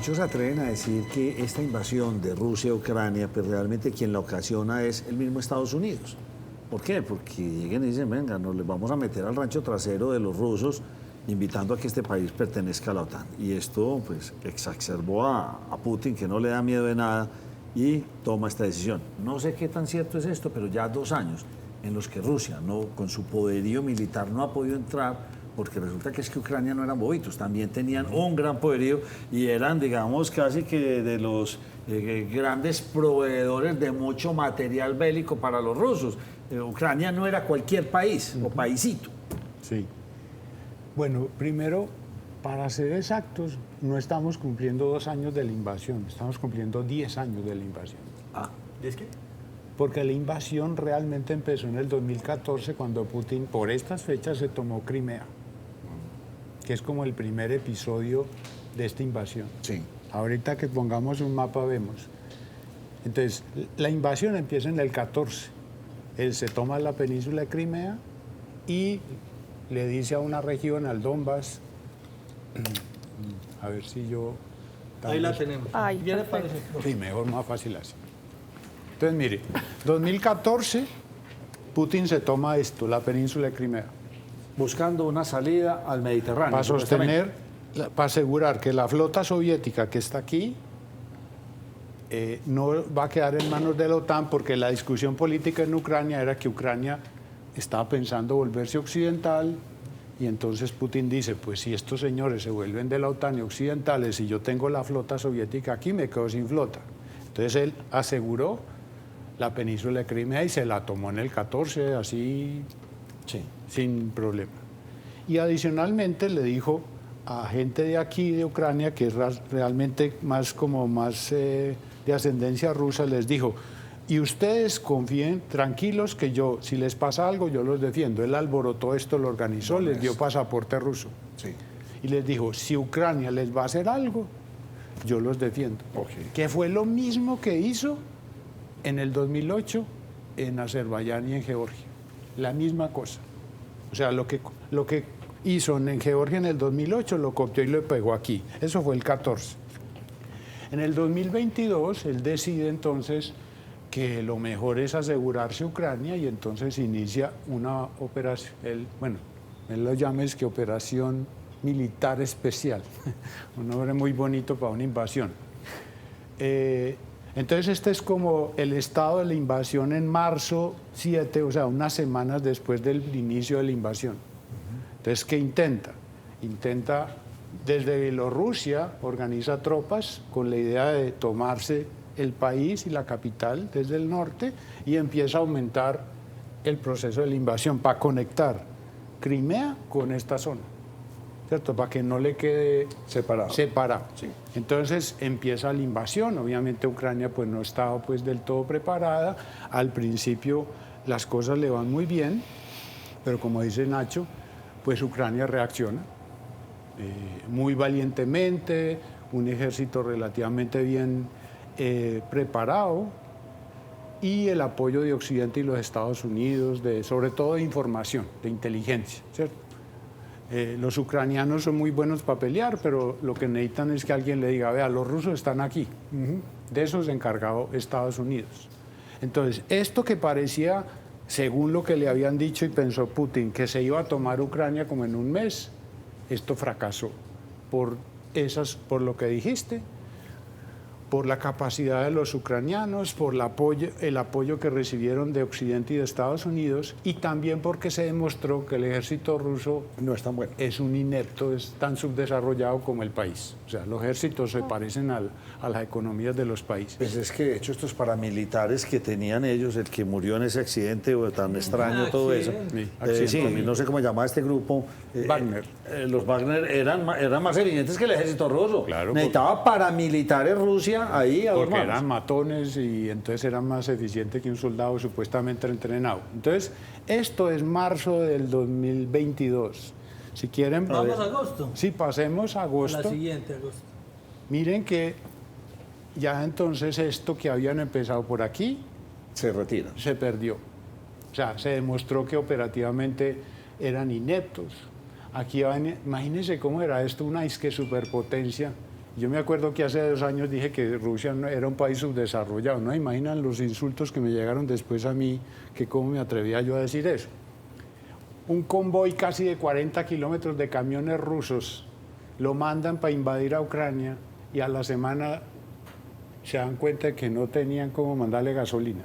muchos se atreven a decir que esta invasión de Rusia a Ucrania, pues realmente quien la ocasiona es el mismo Estados Unidos. ¿Por qué? Porque llegan y dicen, venga, nos les vamos a meter al rancho trasero de los rusos, invitando a que este país pertenezca a la OTAN. Y esto, pues, exacerbó a Putin, que no le da miedo de nada, y toma esta decisión. No sé qué tan cierto es esto, pero ya 2 años en los que Rusia, no, con su poderío militar, no ha podido entrar, porque resulta que es que Ucrania no eran bobitos, también tenían un gran poderío y eran, digamos, casi que de los grandes proveedores de mucho material bélico para los rusos. Ucrania no era cualquier país o paisito. Sí. Bueno, primero, para ser exactos, no estamos cumpliendo 2 años de la invasión, estamos cumpliendo 10 años de la invasión. Ah, ¿Es qué? Porque la invasión realmente empezó en el 2014, cuando Putin, por estas fechas, se tomó Crimea, que es como el primer episodio de esta invasión. sí. Ahorita que pongamos un mapa vemos. Entonces, la invasión empieza en el 14. Él se toma la península de Crimea y le dice a una región, al Donbass, a ver si yo... Ahí la tenemos. Ay, ¿Ya le perfecto. parece? Sí, mejor, más fácil así. Entonces, mire, 2014, Putin se toma esto, la península de Crimea, Buscando una salida al Mediterráneo. para supuestamente. sostener, para asegurar que la flota soviética que está aquí no va a quedar en manos de la OTAN, porque la discusión política en Ucrania era que Ucrania estaba pensando volverse occidental, y entonces Putin dice, pues si estos señores se vuelven de la OTAN y occidentales y yo tengo la flota soviética aquí, me quedo sin flota. Entonces él aseguró la península de Crimea y se la tomó en el 14, así, Sí. sin problema. Y adicionalmente le dijo a gente de aquí, de Ucrania, que es realmente más de ascendencia rusa, les dijo, y ustedes confíen, tranquilos, que yo, si les pasa algo, yo los defiendo. Él alborotó esto, lo organizó, les dio pasaporte ruso. Sí. Y les dijo, si Ucrania les va a hacer algo, yo los defiendo. Ok. Que fue lo mismo que hizo en el 2008 en Azerbaiyán y en Georgia. La misma cosa. O sea, lo que hizo en Georgia en el 2008 lo copió y lo pegó aquí. Eso fue el 14. En el 2022 él decide entonces que lo mejor es asegurarse Ucrania, y entonces inicia una operación, él lo llama es que operación militar especial, un nombre muy bonito para una invasión. Entonces este es como el estado de la invasión en marzo 7, o sea, unas semanas después del inicio de la invasión. Entonces, ¿qué intenta? Intenta, desde Bielorrusia, organiza tropas con la idea de tomarse el país y la capital desde el norte, y empieza a aumentar el proceso de la invasión para conectar Crimea con esta zona, ¿cierto? Para que no le quede Separado. Sí. Entonces empieza la invasión. Obviamente Ucrania pues no estaba pues del todo preparada. Al principio las cosas le van muy bien, pero como dice Nacho, pues Ucrania reacciona muy valientemente, un ejército relativamente bien preparado, y el apoyo de Occidente y los Estados Unidos, sobre todo de información, de inteligencia, ¿cierto? Los ucranianos son muy buenos para pelear, pero lo que necesitan es que alguien le diga, vea, los rusos están aquí. De eso se encargó Estados Unidos. Entonces, esto que parecía, según lo que le habían dicho y pensó Putin, que se iba a tomar Ucrania como en un mes, esto fracasó por lo que dijiste, por la capacidad de los ucranianos, por el apoyo que recibieron de Occidente y de Estados Unidos, y también porque se demostró que el ejército ruso No es tan bueno. es un inepto, es tan subdesarrollado como el país. O sea, los ejércitos se parecen a las economías de los países. Pues es que, de hecho, estos paramilitares que tenían ellos, el que murió en ese accidente tan extraño, todo eso. Sí, no sé cómo llamaba este grupo. Wagner. Los Wagner eran más evidentes que el ejército ruso. Claro, necesitaba paramilitares Rusia ahí a dos Porque manos. eran matones y entonces eran más eficientes que un soldado supuestamente entrenado. Entonces, esto es marzo del 2022. Si quieren... Vamos a agosto. Sí, pasemos a agosto. La siguiente, agosto. Miren que ya entonces esto que habían empezado por aquí Se retiran. se perdió. O sea, se demostró que operativamente eran ineptos. Aquí imagínense cómo era esto, una disque superpotencia, Yo me acuerdo que hace 2 años dije que Rusia era un país subdesarrollado. ¿No imaginan los insultos que me llegaron después a mí, que cómo me atrevía yo a decir eso? Un convoy casi de 40 kilómetros de camiones rusos lo mandan para invadir a Ucrania y a la semana se dan cuenta de que no tenían cómo mandarle gasolina.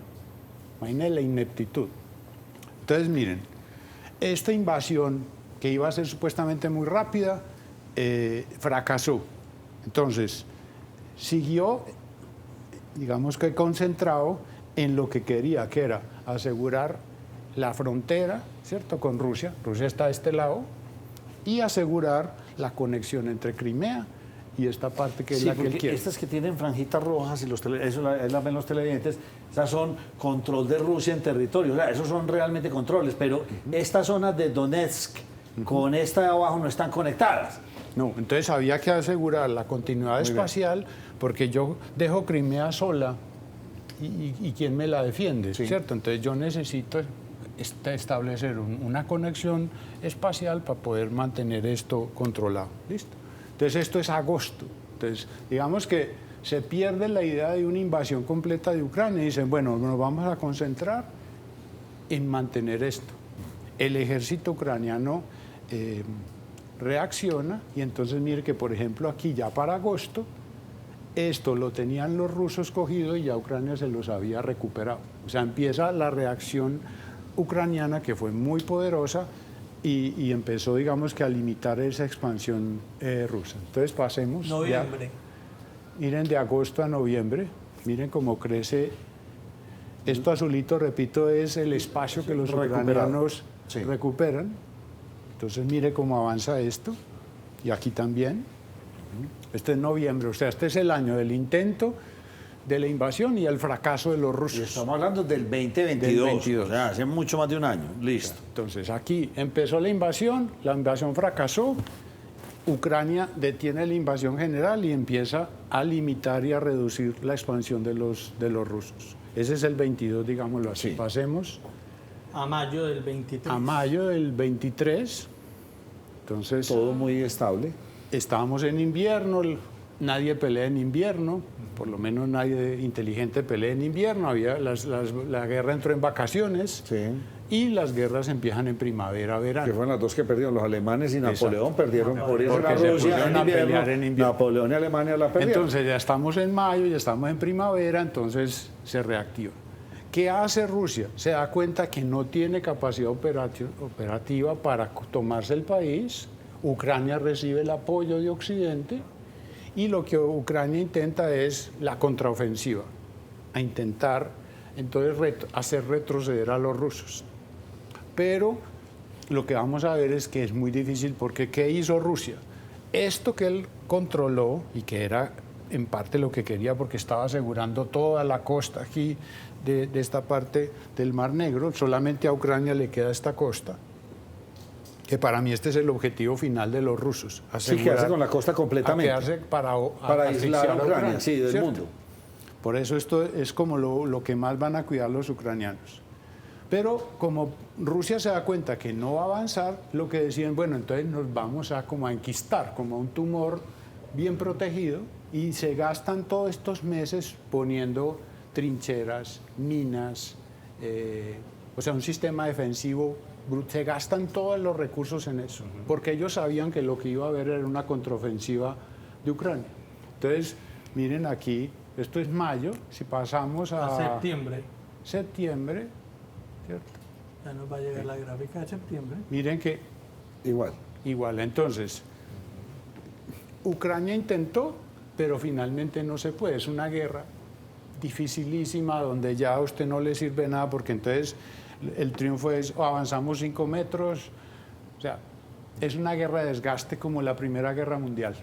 Imaginen la ineptitud. Entonces, miren, esta invasión, que iba a ser supuestamente muy rápida, fracasó. Entonces, siguió, digamos que concentrado en lo que quería, que era asegurar la frontera, ¿cierto?, con Rusia. Rusia está a este lado, y asegurar la conexión entre Crimea y esta parte que es la que él quiere. Estas que tienen franjitas rojas y eso es la ven los televidentes, esas son control de Rusia en territorio, o sea, esos son realmente controles, pero estas zonas de Donetsk con esta de abajo no están conectadas. No, entonces había que asegurar la continuidad espacial, porque yo dejo Crimea sola y ¿quién me la defiende? Sí. ¿Cierto? Entonces yo necesito establecer una conexión espacial para poder mantener esto controlado. ¿Listo? Entonces esto es agosto. Entonces digamos que se pierde la idea de una invasión completa de Ucrania y dicen, bueno, nos vamos a concentrar en mantener esto. El ejército ucraniano reacciona y entonces mire que, por ejemplo, aquí ya para agosto, esto lo tenían los rusos cogido y ya Ucrania se los había recuperado. O sea, empieza la reacción ucraniana, que fue muy poderosa, y empezó, digamos, que a limitar esa expansión rusa. Entonces pasemos... Noviembre. Miren, de agosto a noviembre, miren cómo crece. Esto azulito, repito, es el espacio que los ucranianos recuperan. Entonces mire cómo avanza esto, y aquí también. Este es noviembre, o sea, este es el año del intento de la invasión y el fracaso de los rusos. Y estamos hablando del 2022, Del 22. o sea, hace mucho más de un año, listo. Entonces aquí empezó la invasión fracasó, Ucrania detiene la invasión general y empieza a limitar y a reducir la expansión de los rusos. Ese es el 22, digámoslo así. Sí. Pasemos A mayo del 23. a mayo del 23. Entonces, Todo muy estable. estábamos en invierno, nadie pelea en invierno, por lo menos nadie inteligente pelea en invierno, la guerra entró en vacaciones Sí. y las guerras empiezan en primavera, verano. Que fueron las dos que perdieron, los alemanes y Napoleón perdieron, por eso Porque la se Rusia pusieron en a invierno, pelear en invierno. Napoleón y Alemania la perdieron. Entonces ya estamos en mayo, ya estamos en primavera, entonces se reactiva. ¿Qué hace Rusia? Se da cuenta que no tiene capacidad operativa para tomarse el país. Ucrania recibe el apoyo de Occidente y lo que Ucrania intenta es la contraofensiva, a intentar entonces hacer retroceder a los rusos. Pero lo que vamos a ver es que es muy difícil, porque ¿qué hizo Rusia? Esto que él controló y que era en parte lo que quería, porque estaba asegurando toda la costa aquí de esta parte del Mar Negro, solamente a Ucrania le queda esta costa, que para mí este es el objetivo final de los rusos. Sí, quedarse con la costa completamente. Quedarse para aislar a Ucrania, sí, del ¿cierto? mundo. Por eso esto es como lo que más van a cuidar los ucranianos. Pero como Rusia se da cuenta que no va a avanzar, lo que decían, bueno, entonces nos vamos a como a enquistar, como a un tumor bien protegido, y se gastan todos estos meses poniendo trincheras, minas, o sea, un sistema defensivo, se gastan todos los recursos en eso, porque ellos sabían que lo que iba a haber era una contraofensiva de Ucrania. Entonces, miren aquí, esto es mayo, si pasamos a septiembre. Septiembre, ¿cierto? Ya nos va a llegar la gráfica de septiembre. Miren que igual, entonces, Ucrania intentó, pero finalmente no se puede. Es una guerra dificilísima donde ya a usted no le sirve nada, porque entonces el triunfo es avanzamos 5 metros. O sea, es una guerra de desgaste como la Primera Guerra Mundial,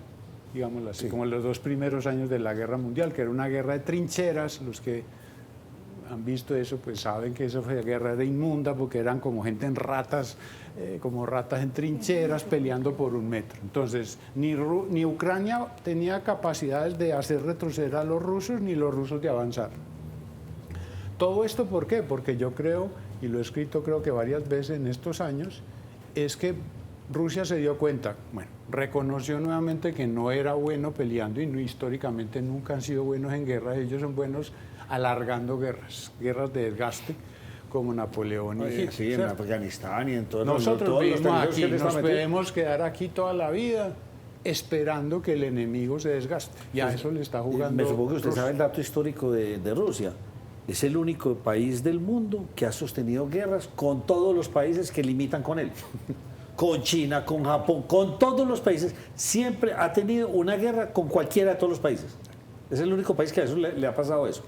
digámoslo así, como los 2 primeros años de la Guerra Mundial, que era una guerra de trincheras. Los que han visto eso pues saben que esa guerra era inmunda, porque eran como gente en ratas, como ratas en trincheras peleando por 1 metro. Entonces ni Ucrania tenía capacidades de hacer retroceder a los rusos, ni los rusos de avanzar. Todo esto, ¿por qué? Porque yo creo, y lo he escrito creo que varias veces en estos años, es que Rusia se dio cuenta, bueno, reconoció nuevamente que no era bueno peleando y no, históricamente nunca han sido buenos en guerras, ellos son buenos alargando guerras de desgaste como Napoleón y Sí, en ¿cierto? Afganistán y en todos Nosotros todos los vivimos territorios aquí, que él está nos metido. podemos quedar aquí toda la vida esperando que el enemigo se desgaste. Y a eso le está jugando. Me supongo que usted Rusia. sabe el dato histórico de Rusia. Es el único país del mundo que ha sostenido guerras con todos los países que limitan con él. Con China, con Japón, con todos los países. Siempre ha tenido una guerra con cualquiera de todos los países. Es el único país que a eso le ha pasado eso.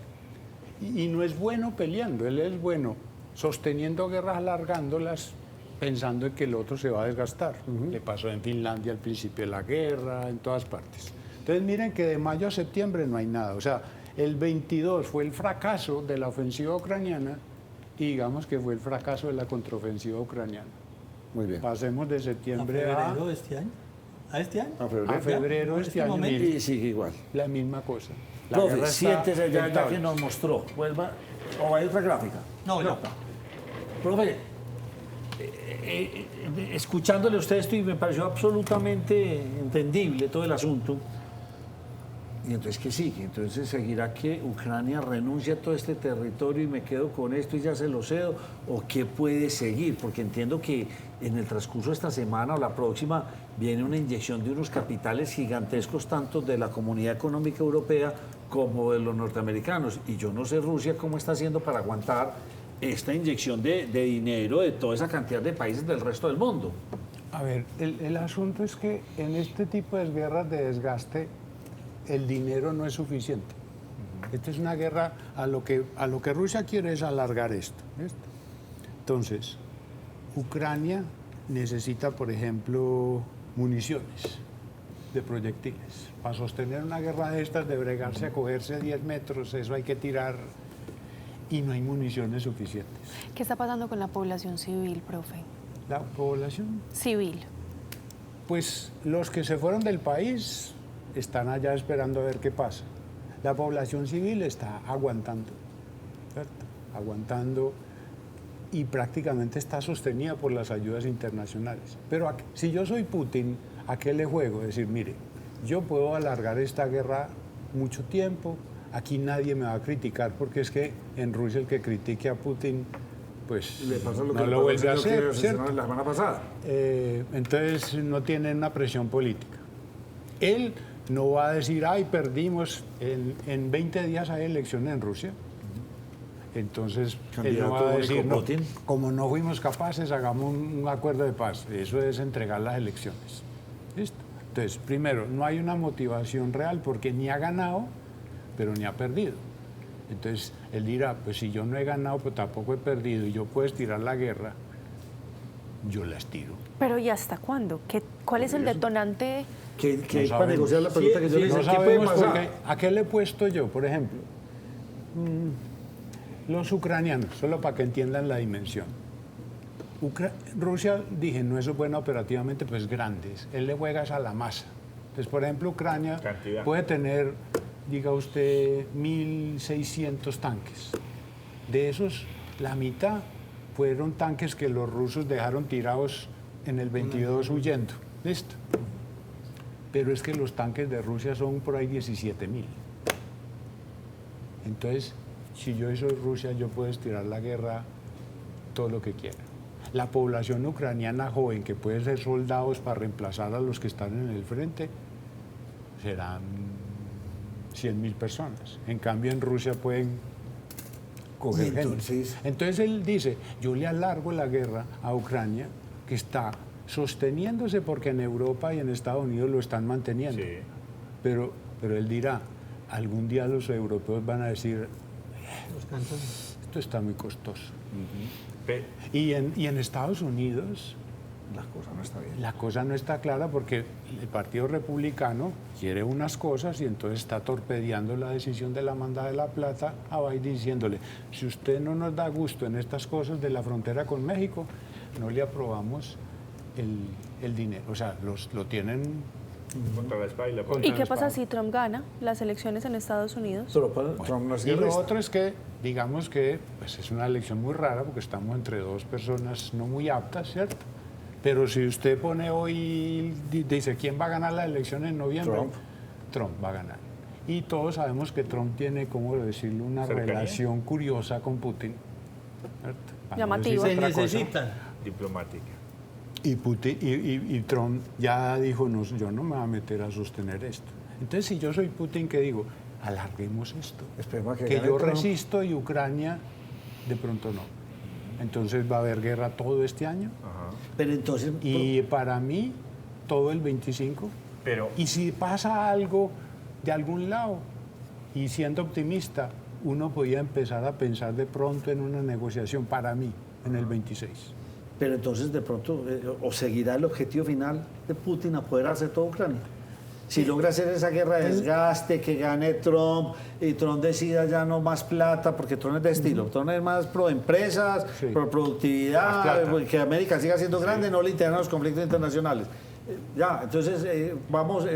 Y no es bueno peleando, él es bueno sosteniendo guerras, alargándolas, pensando en que el otro se va a desgastar. Le pasó en Finlandia al principio de la guerra, en todas partes. Entonces miren que de mayo a septiembre no hay nada. O sea, el 22 fue el fracaso de la ofensiva ucraniana y digamos que fue el fracaso de la contraofensiva ucraniana. Muy bien. Pasemos de ¿A septiembre febrero de este año? ¿A este año? A febrero. a febrero de ¿En este este año. momento? mire, Y sigue igual. la misma cosa. La Profe, guerra está siéntese ya en que tablas. nos mostró. Vuelva. ¿O hay otra gráfica? No, ya. Profe, escuchándole a usted esto y me pareció absolutamente entendible todo el asunto. Y entonces, ¿qué sigue? Entonces, ¿seguirá que Ucrania renuncia a todo este territorio y me quedo con esto y ya se lo cedo? ¿O qué puede seguir? Porque entiendo que en el transcurso de esta semana o la próxima viene una inyección de unos capitales gigantescos, tanto de la Comunidad Económica Europea como de los norteamericanos. Y yo no sé Rusia cómo está haciendo para aguantar esta inyección de dinero de toda esa cantidad de países del resto del mundo. A ver, el asunto es que en este tipo de guerras de desgaste el dinero no es suficiente. Esta es una guerra, a lo que Rusia quiere es alargar esto. ¿Listo? Entonces, Ucrania necesita, por ejemplo, municiones de proyectiles. Para sostener una guerra de estas, de bregarse a cogerse 10 metros, eso hay que tirar y no hay municiones suficientes. ¿Qué está pasando con la población civil, profe? La población, Civil. pues los que se fueron del país están allá esperando a ver qué pasa. La población civil está aguantando, ¿cierto? Aguantando y prácticamente está sostenida por las ayudas internacionales. Pero si yo soy Putin, ¿a qué le juego? Es decir, mire, yo puedo alargar esta guerra mucho tiempo, aquí nadie me va a criticar porque es que en Rusia el que critique a Putin pues Le pasa lo no que lo vuelve a pasó al señor hacer, que ¿cierto? asesinaron la semana pasada. Entonces no tiene una presión política. Él no va a decir, ay, perdimos, en 20 días hay elecciones en Rusia. Entonces él no va a Candidato decir, único no, Putin. como no fuimos capaces, hagamos un acuerdo de paz. Eso es entregar las elecciones. ¿Listo? Entonces, primero, no hay una motivación real porque ni ha ganado, pero ni ha perdido. Entonces, él dirá, pues si yo no he ganado, pues tampoco he perdido y yo puedo estirar la guerra, yo la estiro. Pero ¿y hasta cuándo? ¿Cuál es el detonante? Que No para sabemos. negociar la pregunta que yo le hice, No ¿qué puede sabemos pasar? porque, ¿a qué le he puesto yo? Por ejemplo, los ucranianos, solo para que entiendan la dimensión. Rusia, dije, no es buena operativamente, pues grandes. Él le juega a la masa. Entonces, por ejemplo, Ucrania Cantidad. puede tener, diga usted, 1.600 tanques. De esos, la mitad fueron tanques que los rusos dejaron tirados en el 22 huyendo. ¿Listo? Pero es que los tanques de Rusia son por ahí 17.000. Entonces, si yo soy Rusia, yo puedo estirar la guerra todo lo que quiera. La población ucraniana joven, que puede ser soldados para reemplazar a los que están en el frente, serán 100.000 personas. En cambio, en Rusia pueden coger Y gente. entonces- Entonces él dice, yo le alargo la guerra a Ucrania, que está sosteniéndose porque en Europa y en Estados Unidos lo están manteniendo. Sí. Pero él dirá, algún día los europeos van a decir, Los cantones. esto está muy costoso. Pe- Y en Estados Unidos La cosa no está bien. la cosa no está clara porque el Partido Republicano quiere unas cosas y entonces está torpedeando la decisión de la mandada de la plata a Biden diciéndole, si usted no nos da gusto en estas cosas de la frontera con México, no le aprobamos el dinero. O sea, lo tienen... Contra la espalda. y la Contra ¿Y la qué pasa espalda. si Trump gana las elecciones en Estados Unidos? Trump no es Y lo guerrista. otro es que, digamos que pues es una elección muy rara porque estamos entre dos personas no muy aptas, ¿cierto? Pero si usted pone hoy, dice, ¿quién va a ganar la elección en noviembre? Trump. Trump va a ganar. Y todos sabemos que Trump tiene, ¿cómo decirlo?, una Cercanía. relación curiosa con Putin. ¿Cierto? Para no Llamativa. decir Se otra cosa. necesitan. Diplomática. Y, Putin, y Trump ya dijo, no, yo no me voy a meter a sostener esto. Entonces, si yo soy Putin, ¿qué digo? Alarguemos esto. Esperemos que Que gane yo Trump. resisto y Ucrania de pronto no. Entonces va a haber guerra todo este año Pero entonces, y para mí todo el 25. Pero, Y si pasa algo de algún lado, y siendo optimista, uno podía empezar a pensar de pronto en una negociación para mí en el 26. pero entonces de pronto, o seguirá el objetivo final de Putin apoderarse de toda Ucrania. Si logra hacer esa guerra de desgaste, que gane Trump y Trump decida ya no más plata, porque Trump es de estilo, Trump es más pro empresas, Sí. pro Más productividad, plata. que América siga siendo grande, no le interesan los conflictos internacionales. Ya, entonces vamos,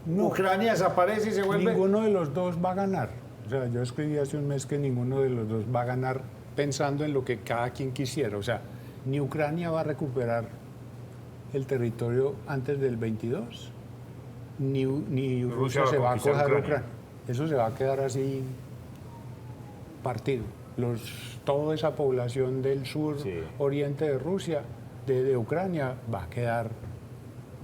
Ucrania desaparece y se vuelve... Ninguno de los dos va a ganar. O sea, yo escribí hace un mes que ninguno de los dos va a ganar pensando en lo que cada quien quisiera. O sea, ni Ucrania va a recuperar el territorio antes del 22, ni Rusia se va a conquistar coger Ucrania. Ucrania. Eso se va a quedar así partido. Toda esa población del sur, Sí. oriente de Rusia, de Ucrania, va a quedar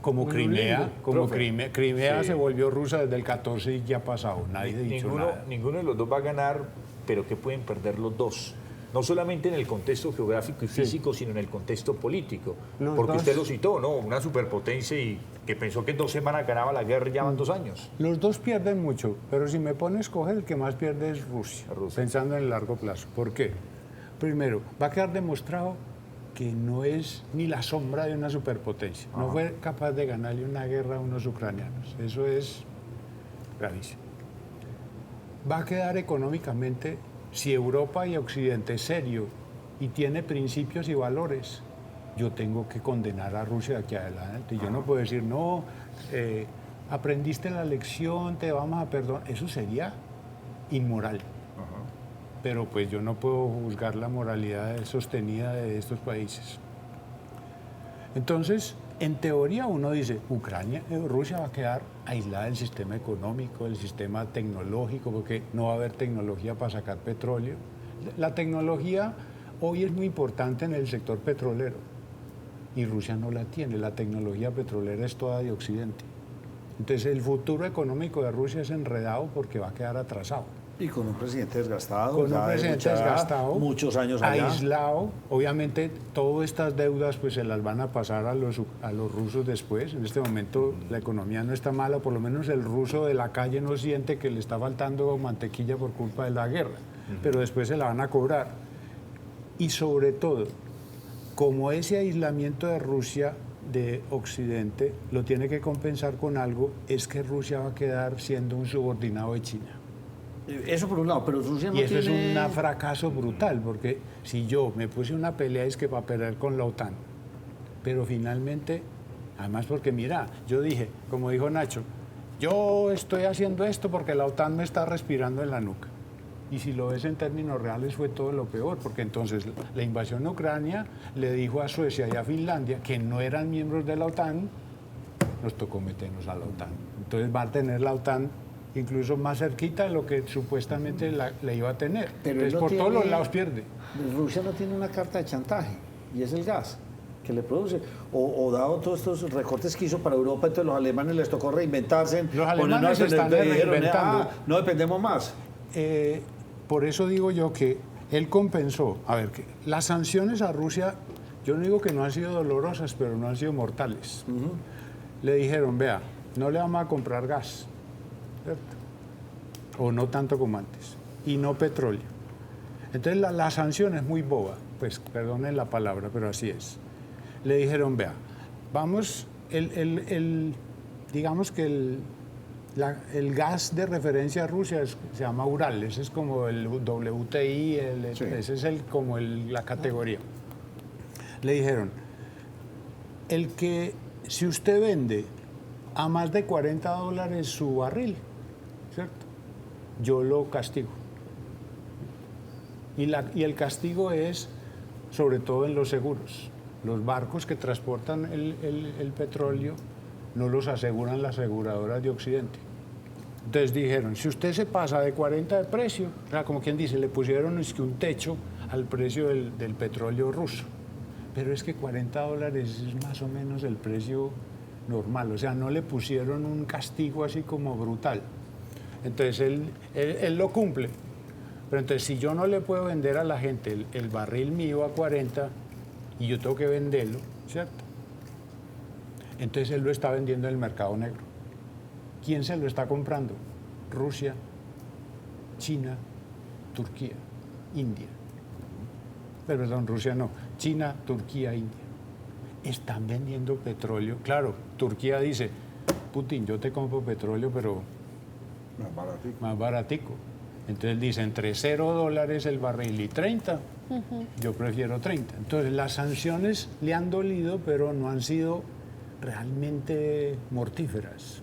como Muy Crimea. lindo, Como profe. Crimea Sí. se volvió rusa desde el 14 y ya ha pasado. Nadie ha dicho ninguno, nada. ninguno de los dos va a ganar, pero ¿qué pueden perder los dos? No solamente en el contexto geográfico y físico, sino en el contexto político. Los Porque dos- usted lo citó, ¿no? Una superpotencia y que pensó que en 2 semanas ganaba la guerra y ya van 2 años. Los dos pierden mucho, pero si me pone a escoger, el que más pierde es Rusia, Rusia. pensando en el largo plazo. ¿Por qué? Primero, va a quedar demostrado que no es ni la sombra de una superpotencia. No fue capaz de ganarle una guerra a unos ucranianos. Eso es gravísimo. Va a quedar económicamente, si Europa y Occidente es serio y tiene principios y valores, yo tengo que condenar a Rusia de aquí adelante. Yo no puedo decir, no, aprendiste la lección, te vamos a perdonar. Eso sería inmoral. Pero pues yo no puedo juzgar la moralidad sostenida de estos países. Entonces, en teoría uno dice, Rusia va a quedar aislada del sistema económico, del sistema tecnológico, porque no va a haber tecnología para sacar petróleo. La tecnología hoy es muy importante en el sector petrolero y Rusia no la tiene. La tecnología petrolera es toda de Occidente. Entonces, el futuro económico de Rusia es enredado porque va a quedar atrasado. Y con un presidente desgastado, Con un ya de presidente mucha edad, desgastado, muchos años allá. aislado. Obviamente, todas estas deudas pues se las van a pasar a los rusos después. En este momento la economía no está mala, por lo menos el ruso de la calle no siente que le está faltando mantequilla por culpa de la guerra, pero después se la van a cobrar. Y sobre todo, como ese aislamiento de Rusia de Occidente lo tiene que compensar con algo, es que Rusia va a quedar siendo un subordinado de China. Eso por un lado, pero Rusia no Y eso tiene... es un fracaso brutal, porque si yo me puse una pelea es que para pelear con la OTAN, pero finalmente, además porque mira, yo dije, como dijo Nacho, yo estoy haciendo esto porque la OTAN me está respirando en la nuca. Y si lo ves en términos reales fue todo lo peor, porque entonces la invasión a Ucrania le dijo a Suecia y a Finlandia, que no eran miembros de la OTAN, nos tocó meternos a la OTAN. Entonces va a tener la OTAN incluso más cerquita de lo que supuestamente la iba a tener. Pero él Entonces no por todos los tiene- lados pierde. Rusia no tiene una carta de chantaje, y es el gas que le produce. O dado todos estos recortes que hizo para Europa, entonces los alemanes les tocó reinventarse. Los alemanes se están reinventando. No dependemos más. Por eso digo yo que él compensó. A ver, que las sanciones a Rusia, yo no digo que no han sido dolorosas, pero no han sido mortales. Le dijeron, vea, no le vamos a comprar gas, ¿cierto? O no tanto como antes, y no petróleo. Entonces la sanción es muy boba, pues perdonen la palabra, pero así es. Le dijeron, vea, vamos, digamos que el gas de referencia a Rusia se llama Ural, ese es como el WTI, Sí. ese es como la categoría. Le dijeron, si usted vende a más de $40 su barril, ¿cierto? Yo lo castigo. Y el castigo es sobre todo en los seguros. los barcos que transportan el petróleo no los aseguran las aseguradoras de Occidente. Entonces dijeron, si usted se pasa de 40 de precio, o sea, como quien dice, le pusieron es que un techo al precio del petróleo ruso. Pero es que $40 es más o menos el precio normal, o sea, no le pusieron un castigo así como brutal. Entonces él lo cumple. Pero entonces si yo no le puedo vender a la gente el barril mío a 40 y yo tengo que venderlo, ¿cierto? Entonces él lo está vendiendo en el mercado negro. ¿Quién se lo está comprando? Rusia, China, Turquía, India. Perdón, Rusia no. China, Turquía, India. Están vendiendo petróleo. Claro, Turquía dice, Putin, yo te compro petróleo, pero más baratico. Entonces dice, entre $0 el barril y 30, yo prefiero 30. Entonces las sanciones le han dolido, pero no han sido realmente mortíferas.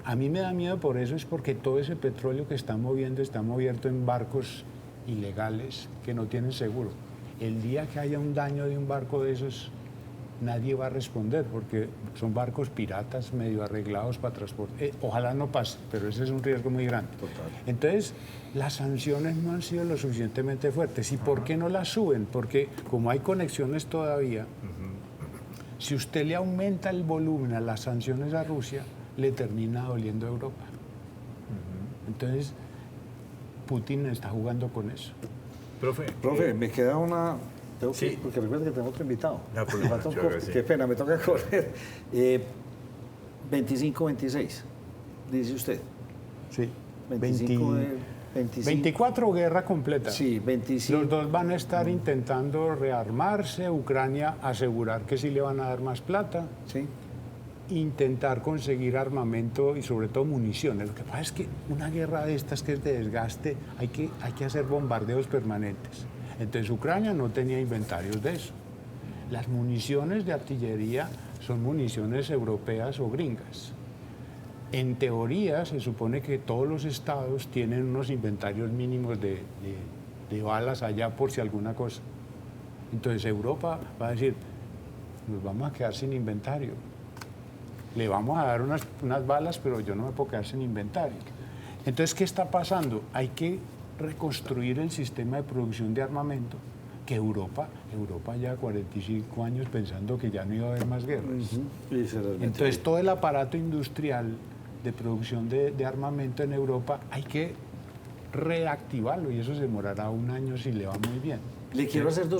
A mí me da miedo por eso, es porque todo ese petróleo que están moviendo está moviendo en barcos ilegales que no tienen seguro. El día que haya un daño de un barco de esos, nadie va a responder, porque son barcos piratas medio arreglados para transporte. Ojalá no pase, pero ese es un riesgo muy grande. Total. Entonces, las sanciones no han sido lo suficientemente fuertes. ¿Y por qué no las suben? Porque como hay conexiones todavía, si usted le aumenta el volumen a las sanciones a Rusia, le termina doliendo a Europa. Entonces, Putin está jugando con eso. Profe, me queda una... Tengo que, sí. porque recuerda que tengo otro invitado. No, por Me falta un yo corte. creo que sí. Qué pena, me toca correr. 25-26, dice usted. Sí. 25 de- 25. 24 guerra completa. Sí, 25. Los dos van a estar intentando rearmarse, Ucrania asegurar que sí le van a dar más plata, Sí. intentar conseguir armamento y sobre todo municiones. Lo que pasa es que una guerra de estas que es de desgaste, hay que hacer bombardeos permanentes. Entonces Ucrania no tenía inventarios de eso. Las municiones de artillería son municiones europeas o gringas. En teoría se supone que todos los estados tienen unos inventarios mínimos de balas allá por si alguna cosa. Entonces Europa va a decir, nos vamos a quedar sin inventario. Le vamos a dar unas balas, pero yo no me puedo quedar sin inventario. Entonces, ¿qué está pasando? Hay que reconstruir el sistema de producción de armamento, que Europa ya 45 años pensando que ya no iba a haber más guerras. Y se les mete Entonces, ahí. todo el aparato industrial de producción de armamento en Europa hay que reactivarlo y eso se demorará un año si le va muy bien. Le quiero hacer dos